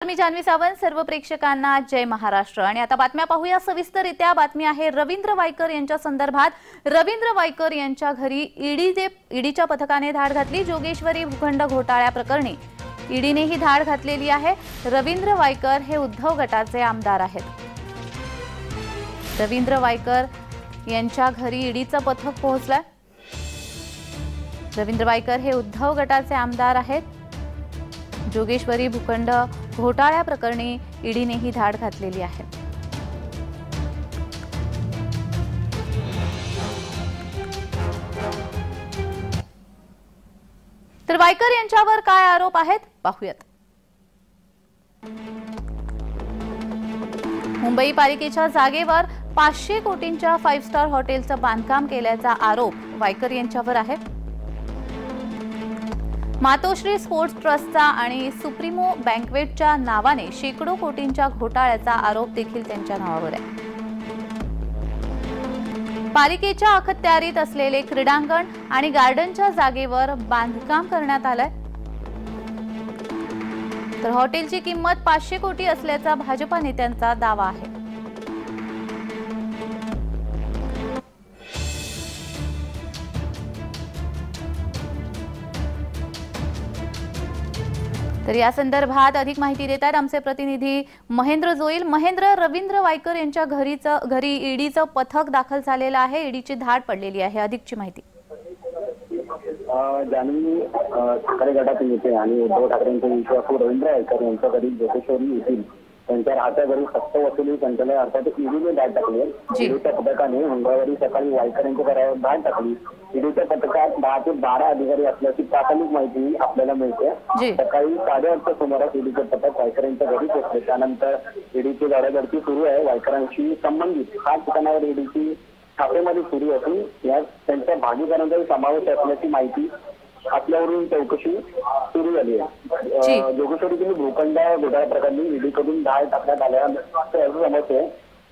मी जान्हवी सावंत, सर्व प्रेक्षकांना जय महाराष्ट्र। आणि आता बातम्या पाहूया सविस्तररित्या। बातमी आहे रवींद्र वायकर यांच्या संदर्भात। रवींद्र वायकर यांच्या घरी ईडीच्या पथकाने धाड घातली। जोगेश्वरी भूखंड घोटाळ्या प्रकरणी ईडीने ही धाड घातलेली आहे। रवींद्र वायकर हे उद्धव गटाचे आमदार आहेत। रवींद्र वायकर यांच्या घरी ईडीचं पथक पोहोचलंय। रवींद्र वायकर हे उद्धव गटाचे आमदार आहेत। जोगेश्वरी भूखंड घोटाळ्या प्रकरणी ईडीने ही धाड घातलेली आहे। तर वायकर यांच्यावर काय आरोप आहेत पाहूयात। मुंबई पालिकेच्या जागेवर 500 कोटींच्या 5 स्टार हॉटेलचं बांधकाम केल्याचा आरोप वायकर यांच्यावर आहे। मातोश्री स्पोर्ट्स ट्रस्टचा आणि सुप्रीमो बँकवेटच्या नावाने शेकडो कोटींच्या घोटाळ्याचा आरोप देखील त्यांच्या नावावर आहे। पालिकेच्या अखत्यारीत असलेले क्रीडांगण आणि गार्डनच्या जागेवर बांधकाम करण्यात आलंय। तर हॉटेलची किंमत 500 कोटी असल्याचा भाजपा नेत्यांचा दावा आहे। तर या संदर्भात अधिक माहिती देतात आमचे प्रतिनिधी महेंद्र जोईल। महेंद्र, रवींद्र वायकर यांच्या घरी ईडीचं पथक दाखल झालेलं आहे। ईडीची धाड पडलेली आहे, अधिकची माहिती। जान्हवी, ठाकरे गटातील नेते आणि उद्धव ठाकरेंचे विश्वासू रवींद्र वायकर यांच्या घरी जोगेश्वरी येथील त्यांच्या राहत्या घरी सक्तवसुली संचालय अर्थात ईडीने धाड टाकली आहे। ईडीच्या पथकाने मंगळवारी सकाळी वायकर यांच्या घरावर धाड टाकली। ईडीच्या पथकात 10 ते 12 अधिकारी असल्याची प्राथमिक माहिती आपल्याला मिळते। सकाळी 8:30 सुमारास ईडीचे पथक वायकर यांच्या घरी पोहोचले। त्यानंतर ईडीची गाड्यागर्दी सुरू आहे। वायकरांशी संबंधित 7 ठिकाणावर ईडीची छापेमध्ये सुरू असून यात त्यांच्या भागीदारांचा समावेश असल्याची माहिती आपल्यावरून चौकशी सुरू झाली आहे। जोगेश्वरीतील भूखंड घोटाळ्या प्रकरणी ईडीकडून धाड टाकण्यात आल्यानंतर असं समजते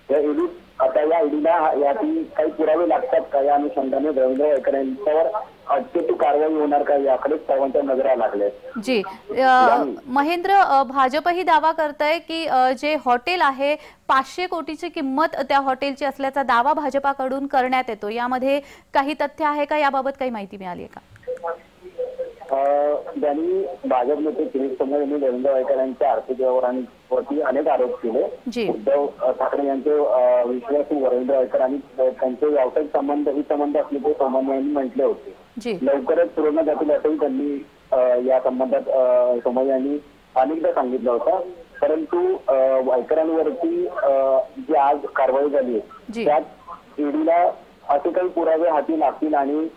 या ईडीला यातील काही पुरावे लागतात का, या अनुषंगाने रवींद्र वायकर यांच्यावर अटकेची कारवाई होणार का, याकडे सर्वांच्या नजरा लागल्या। जी महेंद्र, भाजपही दावा करतंय की जे हॉटेल आहे 500 कोटीची किंमत त्या हॉटेलची असल्याचा दावा भाजपाकडून करण्यात येतो। यामध्ये काही तथ्य आहे का, याबाबत काही माहिती मिळाली आहे का? ज्यांनी भाजप नेते किरीट सोमय्या यांनी रवींद्र वायकर यांच्या आर्थिक व्यवहारांवरती अनेक आरोप केले। उद्धव ठाकरे यांचे विश्वासू रवींद्र वायकर आणि त्यांचे व्यावसायिक संबंध असल्याचे सोमय्या यांनी म्हटले होते। लवकरच पूर्ण जातील असंही त्यांनी या संबंधात सोमय्या यांनी अनेकदा सांगितलं होतं। परंतु वायकरांवरती जी आज कारवाई झाली आहे त्यात ईडीला असे काही पुरावे हाती लागतील आणि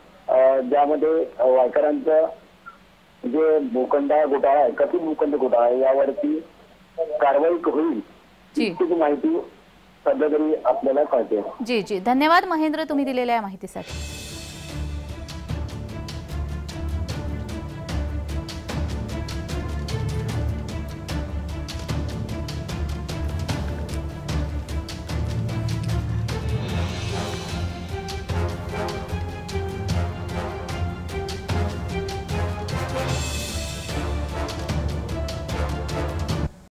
ज्यामध्ये वायकरांचं जे भूखंड घोटाळा आहे, कथित भूखंड घोटाळा आहे, यावरती कारवाई होईल इतकी माहिती सध्या तरी आपल्याला कळते। जी, धन्यवाद महेंद्र, तुम्ही दिलेल्या या माहितीसाठी।